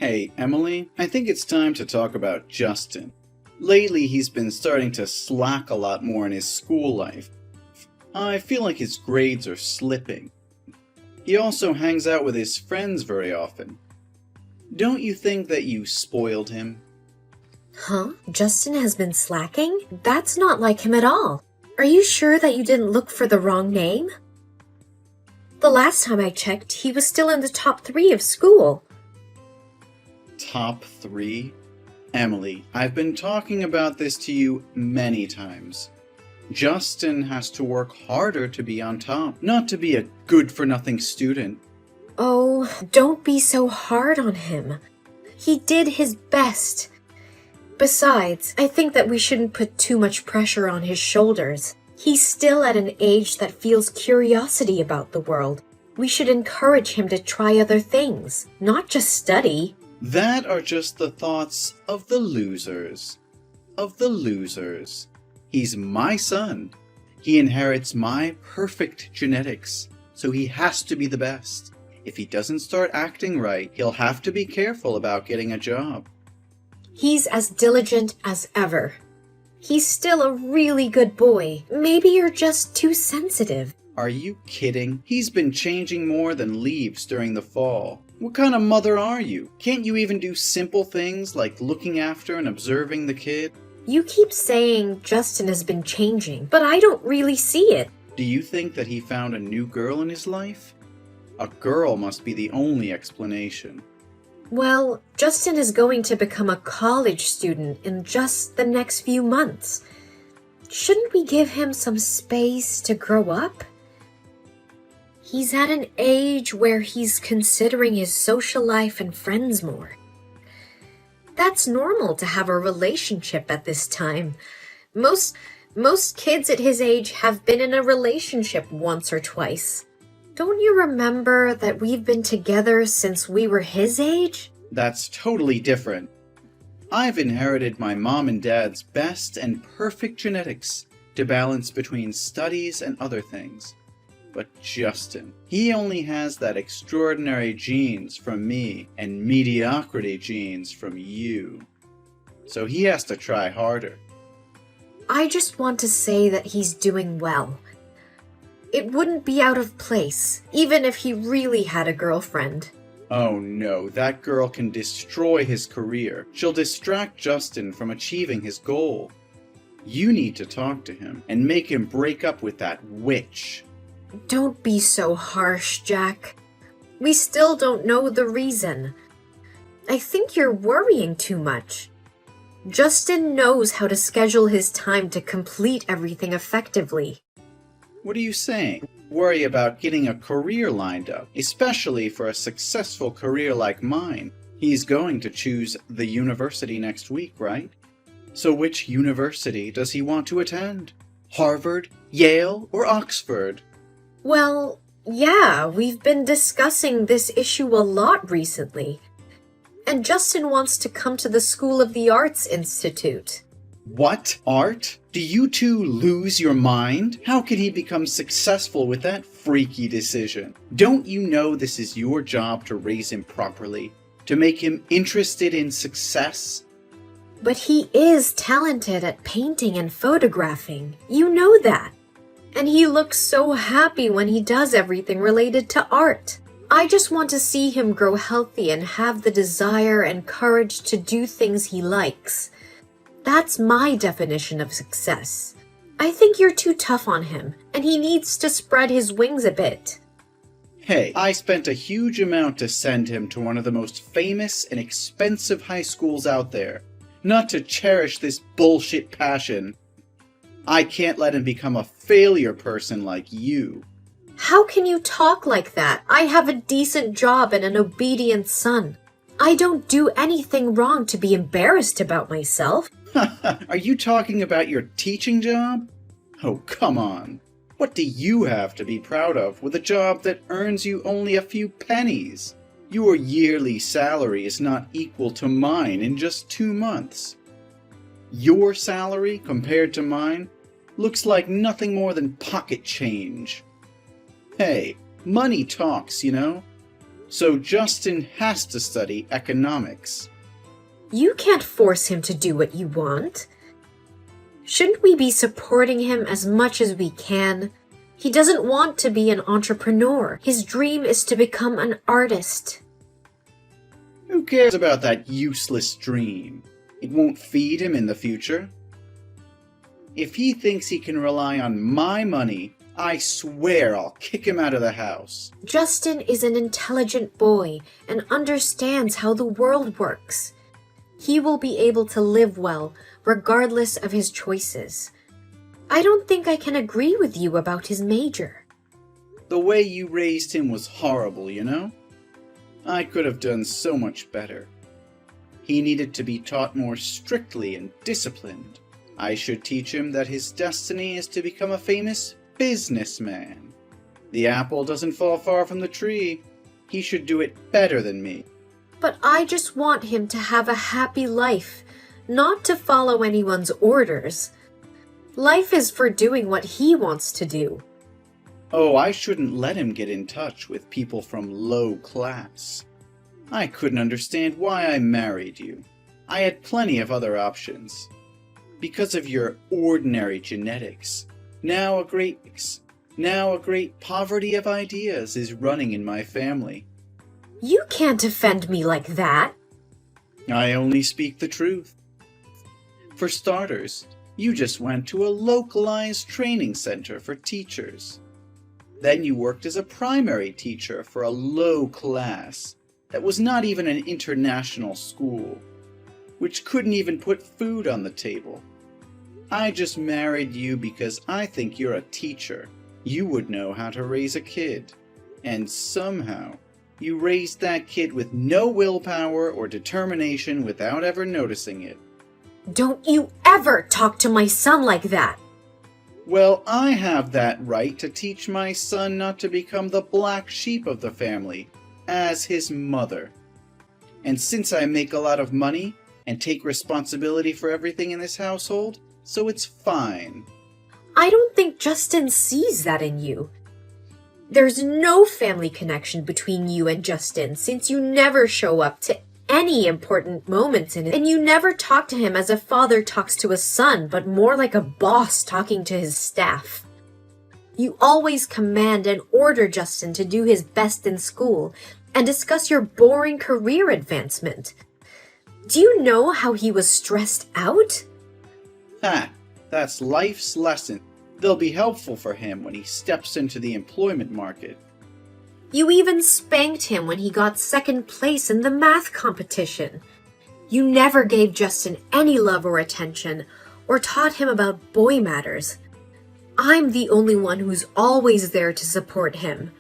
Hey, Emily, I think it's time to talk about Justin. Lately, he's been starting to slack a lot more in his school life. I feel like his grades are slipping. He also hangs out with his friends very often. Don't you think that you spoiled him? Huh? Justin has been slacking? That's not like him at all. Are you sure that you didn't look for the wrong name? The last time I checked, he was still in the top 3 of school. Top 3? Emily, I've been talking about this to you many times. Justin has to work harder to be on top, not to be a good-for-nothing student. Oh, don't be so hard on him. He did his best. Besides, I think that we shouldn't put too much pressure on his shoulders. He's still at an age that feels curiosity about the world. We should encourage him to try other things, not just study. That are just the thoughts of the losers. He's my son. He inherits my perfect genetics, so he has to be the best. If he doesn't start acting right, he'll have to be careful about getting a job. He's as diligent as ever. He's still a really good boy. Maybe you're just too sensitive. Are you kidding? He's been changing more than leaves during the fall. What kind of mother are you? Can't you even do simple things like looking after and observing the kid? You keep saying Justin has been changing, but I don't really see it. Do you think that he found a new girl in his life? A girl must be the only explanation. Well, Justin is going to become a college student in just the next few months. Shouldn't we give him some space to grow up? He's at an age where he's considering his social life and friends more. That's normal to have a relationship at this time. Most kids at his age have been in a relationship once or twice. Don't you remember that we've been together since we were his age? That's totally different. I've inherited my mom and dad's best and perfect genetics to balance between studies and other things. But Justin, he only has that extraordinary genes from me and mediocrity genes from you. So he has to try harder. I just want to say that he's doing well. It wouldn't be out of place, even if he really had a girlfriend. Oh no, that girl can destroy his career. She'll distract Justin from achieving his goal. You need to talk to him and make him break up with that witch. Don't be so harsh, Jack. We still don't know the reason. I think you're worrying too much. Justin knows how to schedule his time to complete everything effectively. What are you saying? Worry about getting a career lined up, especially for a successful career like mine. He's going to choose the university next week, right? So which university does he want to attend? Harvard, Yale, or Oxford? Well, yeah, we've been discussing this issue a lot recently. And Justin wants to come to the School of the Arts Institute. What? Art? Do you two lose your mind? How can he become successful with that freaky decision? Don't you know this is your job to raise him properly? To make him interested in success? But he is talented at painting and photographing. You know that. And he looks so happy when he does everything related to art. I just want to see him grow healthy and have the desire and courage to do things he likes. That's my definition of success. I think you're too tough on him, and he needs to spread his wings a bit. Hey, I spent a huge amount to send him to one of the most famous and expensive high schools out there, not to cherish this bullshit passion. I can't let him become a failure person like you. How can you talk like that? I have a decent job and an obedient son. I don't do anything wrong to be embarrassed about myself. Are you talking about your teaching job? Oh, come on. What do you have to be proud of with a job that earns you only a few pennies? Your yearly salary is not equal to mine in just 2 months. Your salary, compared to mine, looks like nothing more than pocket change. Hey, money talks, you know? So Justin has to study economics. You can't force him to do what you want. Shouldn't we be supporting him as much as we can? He doesn't want to be an entrepreneur. His dream is to become an artist. Who cares about that useless dream? It won't feed him in the future. If he thinks he can rely on my money, I swear I'll kick him out of the house. Justin is an intelligent boy and understands how the world works. He will be able to live well, regardless of his choices. I don't think I can agree with you about his major. The way you raised him was horrible, you know? I could have done so much better. He needed to be taught more strictly and disciplined. I should teach him that his destiny is to become a famous businessman. The apple doesn't fall far from the tree. He should do it better than me. But I just want him to have a happy life, not to follow anyone's orders. Life is for doing what he wants to do. Oh, I shouldn't let him get in touch with people from low class. I couldn't understand why I married you. I had plenty of other options. Because of your ordinary genetics, now a great poverty of ideas is running in my family. You can't offend me like that. I only speak the truth. For starters, you just went to a localized training center for teachers. Then you worked as a primary teacher for a low class that was not even an international school, which couldn't even put food on the table. I just married you because I think you're a teacher. You would know how to raise a kid. And somehow, you raised that kid with no willpower or determination without ever noticing it. Don't you ever talk to my son like that. Well, I have that right to teach my son not to become the black sheep of the family, as his mother. And since I make a lot of money and take responsibility for everything in this household, so it's fine. I don't think Justin sees that in you. There's no family connection between you and Justin since you never show up to any important moments in it, and you never talk to him as a father talks to a son, but more like a boss talking to his staff. You always command and order Justin to do his best in school and discuss your boring career advancement. Do you know how he was stressed out? That's life's lesson. They'll be helpful for him when he steps into the employment market. You even spanked him when he got second place in the math competition. You never gave Justin any love or attention, or taught him about boy matters. I'm the only one who's always there to support him.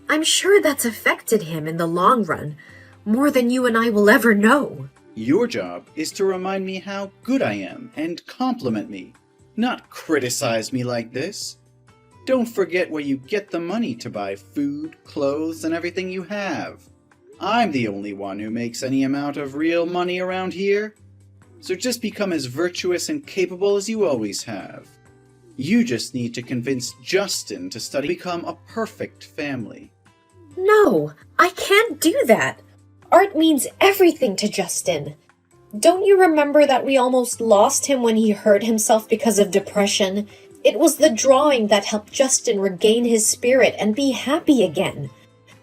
I'm sure that's affected him in the long run, more than you and I will ever know. Your job is to remind me how good I am and compliment me, not criticize me like this. Don't forget where you get the money to buy food, clothes, and everything you have. I'm the only one who makes any amount of real money around here. So just become as virtuous and capable as you always have. You just need to convince Justin to study to become a perfect family. No, I can't do that. Art means everything to Justin. Don't you remember that we almost lost him when he hurt himself because of depression? It was the drawing that helped Justin regain his spirit and be happy again.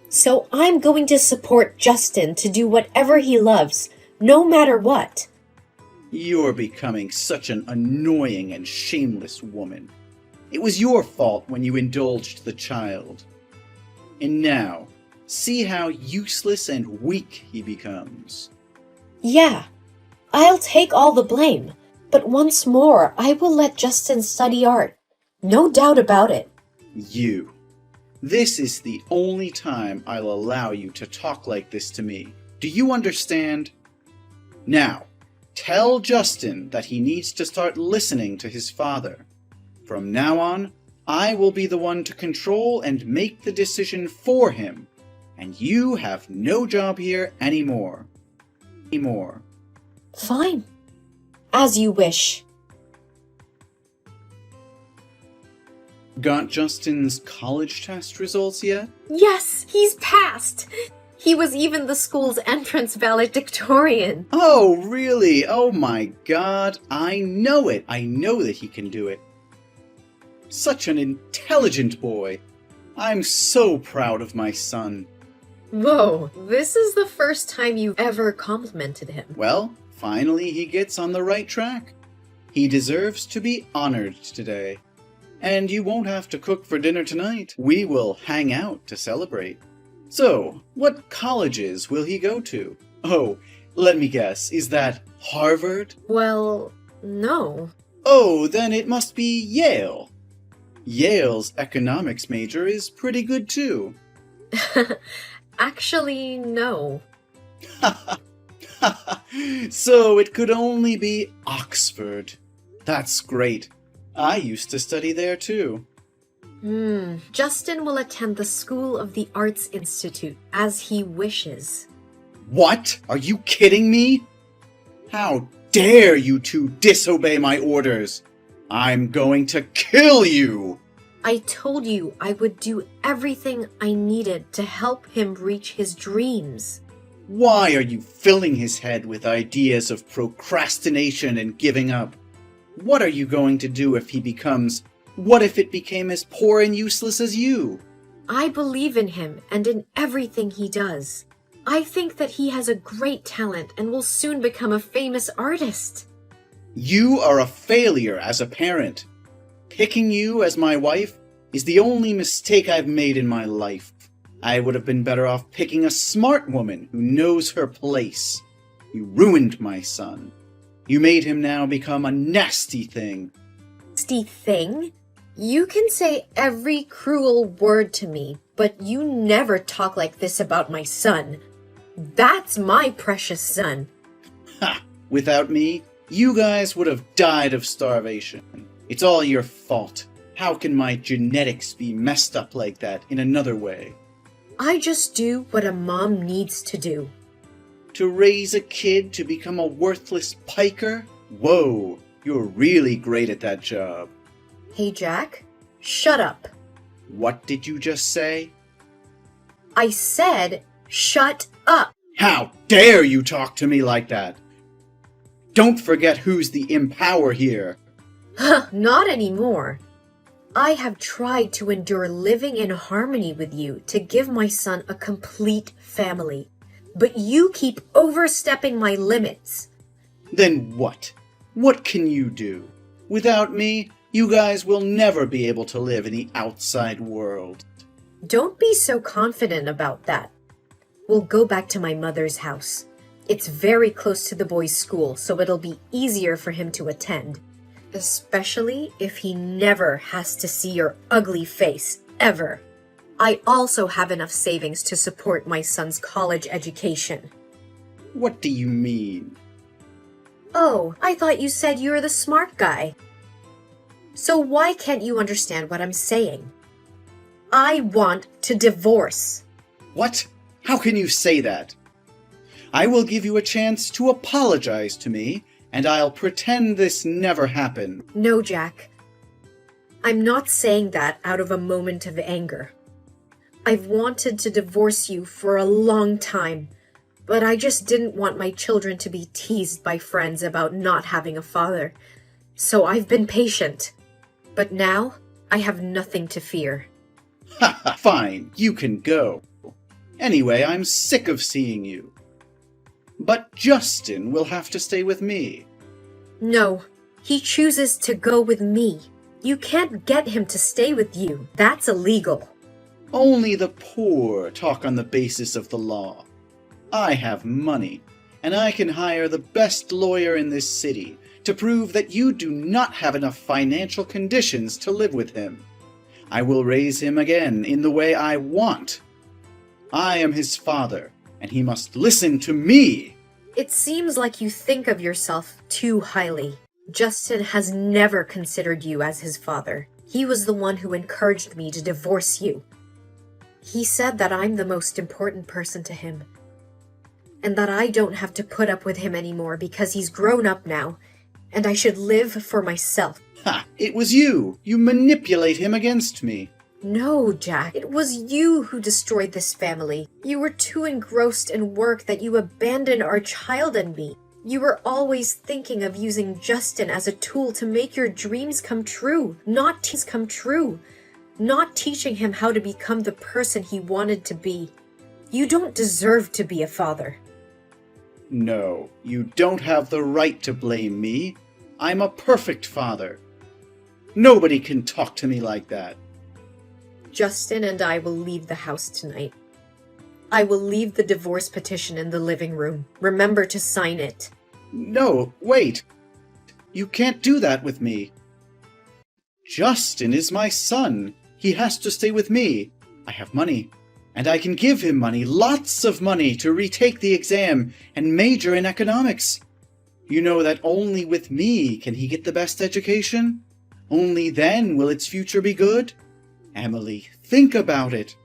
So I'm going to support Justin to do whatever he loves, no matter what. You're becoming such an annoying and shameless woman. It was your fault when you indulged the child. And now, see how useless and weak he becomes. Yeah, I'll take all the blame. But once more, I will let Justin study art. No doubt about it. You. This is the only time I'll allow you to talk like this to me. Do you understand? Now, tell Justin that he needs to start listening to his father. From now on, I will be the one to control and make the decision for him. And you have no job here anymore. Fine. As you wish. Got Justin's college test results yet? Yes, he's passed. He was even the school's entrance valedictorian. Oh, really? Oh my god. I know it. I know that he can do it. Such an intelligent boy. I'm so proud of my son. Whoa, this is the first time you've ever complimented him. Well, finally he gets on the right track. He deserves to be honored today. And you won't have to cook for dinner tonight. We will hang out to celebrate. So, what colleges will he go to? Oh, let me guess, is that Harvard? Well, no. Oh, then it must be Yale. Yale's economics major is pretty good too. Actually, no. So it could only be Oxford. That's great. I used to study there too. Justin will attend the School of the Arts Institute as he wishes. What? Are you kidding me? How dare you two disobey my orders? I'm going to kill you! I told you I would do everything I needed to help him reach his dreams. Why are you filling his head with ideas of procrastination and giving up? What are you going to do if he becomes... What if it became as poor and useless as you? I believe in him and in everything he does. I think that he has a great talent and will soon become a famous artist. You are a failure as a parent. Picking you as my wife is the only mistake I've made in my life. I would have been better off picking a smart woman who knows her place. You ruined my son. You made him now become a nasty thing. Nasty thing? You can say every cruel word to me, but you never talk like this about my son. That's my precious son. Ha! Without me, you guys would have died of starvation. It's all your fault. How can my genetics be messed up like that in another way? I just do what a mom needs to do. To raise a kid to become a worthless piker? Whoa, you're really great at that job. Hey, Jack, shut up. What did you just say? I said, shut up. How dare you talk to me like that? Don't forget who's the empower here. Not anymore. I have tried to endure living in harmony with you to give my son a complete family, but you keep overstepping my limits. Then what? What can you do? Without me, you guys will never be able to live in the outside world. Don't be so confident about that. We'll go back to my mother's house. It's very close to the boys' school, so it'll be easier for him to attend. Especially if he never has to see your ugly face, ever. I also have enough savings to support my son's college education. What do you mean? Oh, I thought you said you were the smart guy. So why can't you understand what I'm saying? I want to divorce. What? How can you say that? I will give you a chance to apologize to me, and I'll pretend this never happened. No, Jack. I'm not saying that out of a moment of anger. I've wanted to divorce you for a long time, but I just didn't want my children to be teased by friends about not having a father. So I've been patient. But now, I have nothing to fear. Ha ha! Fine, you can go. Anyway, I'm sick of seeing you. But Justin will have to stay with me. No, he chooses to go with me. You can't get him to stay with you. That's illegal. Only the poor talk on the basis of the law. I have money, and I can hire the best lawyer in this city to prove that you do not have enough financial conditions to live with him. I will raise him again in the way I want. I am his father, and he must listen to me. It seems like you think of yourself too highly. Justin has never considered you as his father. He was the one who encouraged me to divorce you. He said that I'm the most important person to him, and that I don't have to put up with him anymore because he's grown up now, and I should live for myself. Ha! It was you! You manipulate him against me. No, Jack, it was you who destroyed this family. You were too engrossed in work that you abandoned our child and me. You were always thinking of using Justin as a tool to make your dreams come true, not teaching him how to become the person he wanted to be. You don't deserve to be a father. No, you don't have the right to blame me. I'm a perfect father. Nobody can talk to me like that. Justin and I will leave the house tonight. I will leave the divorce petition in the living room. Remember to sign it. No, wait. You can't do that with me. Justin is my son. He has to stay with me. I have money, and I can give him money, lots of money, to retake the exam and major in economics. You know that only with me can he get the best education. Only then will its future be good. Emily, think about it.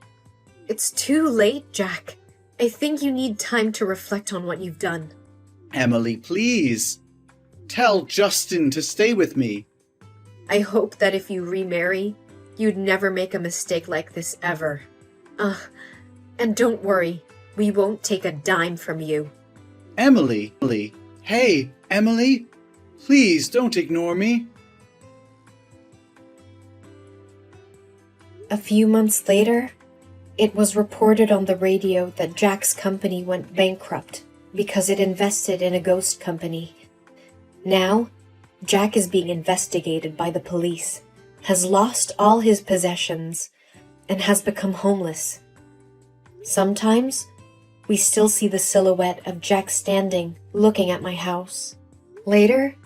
It's too late, Jack. I think you need time to reflect on what you've done. Emily, please. Tell Justin to stay with me. I hope that if you remarry, you'd never make a mistake like this ever. And don't worry, we won't take a dime from you. Emily. Hey, Emily. Please don't ignore me. A few months later, it was reported on the radio that Jack's company went bankrupt because it invested in a ghost company. Now, Jack is being investigated by the police, has lost all his possessions, and has become homeless. Sometimes, we still see the silhouette of Jack standing, looking at my house. Later,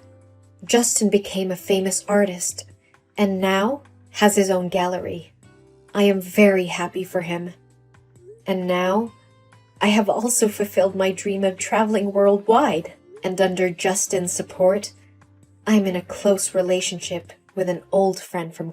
Justin became a famous artist, and now has his own gallery. I am very happy for him. And now, I have also fulfilled my dream of traveling worldwide, and under Justin's support, I'm in a close relationship with an old friend from